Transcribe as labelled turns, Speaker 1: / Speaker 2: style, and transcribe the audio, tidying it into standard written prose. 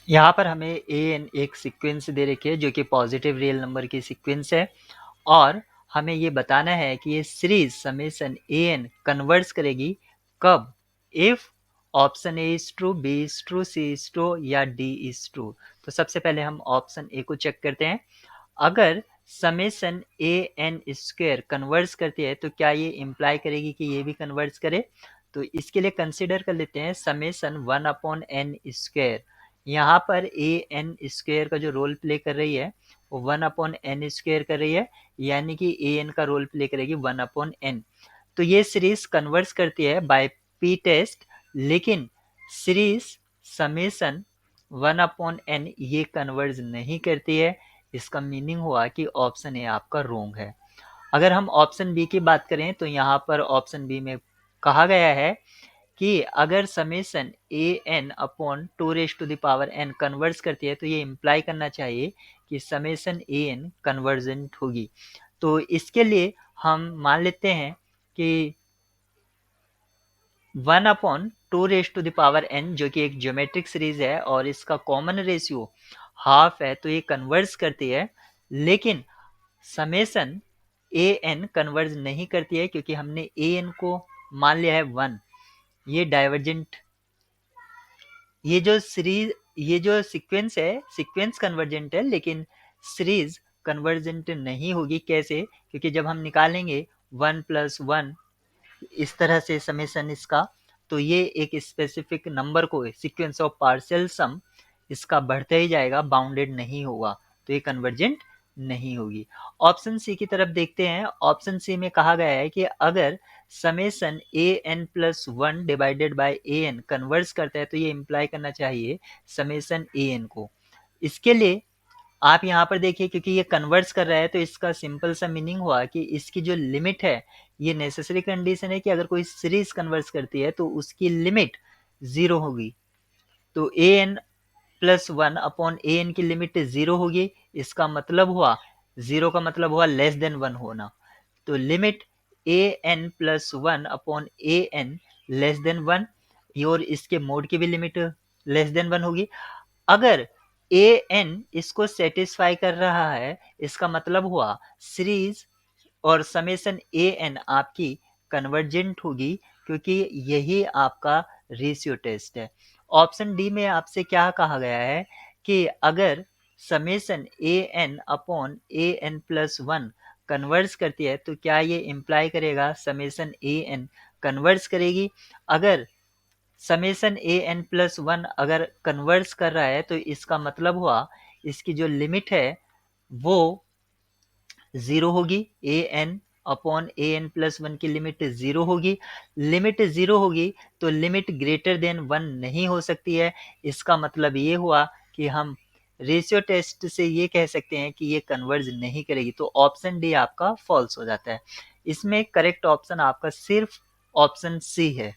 Speaker 1: यहाँ पर हमें ए एन एक सीक्वेंस दे रखी है जो कि पॉजिटिव रियल नंबर की सीक्वेंस है और हमें ये बताना है कि ये series summation A N converts करेगी कब, if option A is true, B is true, C is true या डी इज ट्रू। तो सबसे पहले हम ऑप्शन ए को चेक करते हैं। अगर summation A N square converts करती है तो क्या ये इम्प्लाई करेगी कि ये भी कन्वर्ट्स करे। तो इसके लिए कंसिडर कर लेते हैं समेशन 1/n²। यहाँ पर ए एन स्क्वायर का जो रोल प्ले कर रही है वो 1/n² कर रही है, यानी कि ए एन का रोल प्ले करेगी 1/n। तो ये सीरीज कन्वर्ट्स करती है बाय पी टेस्ट, लेकिन सीरीज समेशन 1/n ये कन्वर्ज नहीं करती है। इसका मीनिंग हुआ कि ऑप्शन ए आपका रोंग है। अगर हम ऑप्शन बी की बात करें तो यहाँ पर ऑप्शन बी में कहा गया है कि अगर summation A N upon 2⁻n converse करती है तो ये इम्प्लाई करना चाहिए कि समेशन ए एन कन्वर्जेंट होगी। तो इसके लिए हम मान लेते हैं कि 1/2n जो कि एक ज्योमेट्रिक सीरीज है और इसका कॉमन रेशियो हाफ है, तो ये कन्वर्ज करती है, लेकिन समेशन ए एन कन्वर्ज नहीं करती है क्योंकि हमने ए एन को मान लिया है 1। ये डाइवर्जेंट, ये जो सीक्वेंस है, सीक्वेंस कन्वर्जेंट है लेकिन सीरीज कन्वर्जेंट नहीं होगी। कैसे? क्योंकि जब हम निकालेंगे 1+1 इस तरह से समेशन इसका, तो ये एक स्पेसिफिक नंबर को सीक्वेंस ऑफ पार्शियल सम इसका बढ़ते ही जाएगा, बाउंडेड नहीं होगा, तो ये कन्वर्जेंट नहीं होगी। ऑप्शन सी की तरफ देखते हैं। ऑप्शन सी में कहा गया है कि अगर summation A N plus 1 divided by A N converse करता है तो ये इम्प्लाई करना चाहिए समेशन ए एन को। इसके लिए आप यहाँ पर देखिए, क्योंकि ये कन्वर्ट्स कर रहा है तो इसका सिंपल सा मीनिंग हुआ कि इसकी जो लिमिट है, ये नेसेसरी कंडीशन है कि अगर कोई सीरीज कन्वर्ट्स करती है तो उसकी लिमिट 0 होगी। तो ए N plus 1 upon A N की लिमिट 0 होगी। इसका मतलब हुआ, 0 का मतलब हुआ लेस देन 1 होना। तो limit A N plus 1 upon A N less than 1, और इसके मोड की भी लिमिट लेस देन 1 होगी। अगर ए एन इसको सेटिस्फाई कर रहा है, इसका मतलब हुआ सीरीज और समेशन ए एन आपकी कन्वर्जेंट होगी, क्योंकि यही आपका रेशियो टेस्ट है। ऑप्शन डी में आपसे क्या कहा गया है कि अगर summation A N upon A N plus 1 converse करती है तो क्या ये इम्प्लाई करेगा समेशन ए एन कन्वर्स करेगी। अगर समेशन ए एन प्लस 1 अगर कन्वर्स कर रहा है तो इसका मतलब हुआ इसकी जो लिमिट है वो 0 होगी। A N upon A N plus 1 की लिमिट 0 होगी। लिमिट 0 होगी तो लिमिट ग्रेटर देन 1 नहीं हो सकती है। इसका मतलब ये हुआ कि हम रेशियो टेस्ट से ये कह सकते हैं कि ये कन्वर्ज नहीं करेगी। तो ऑप्शन डी आपका फॉल्स हो जाता है। इसमें करेक्ट ऑप्शन आपका सिर्फ ऑप्शन सी है।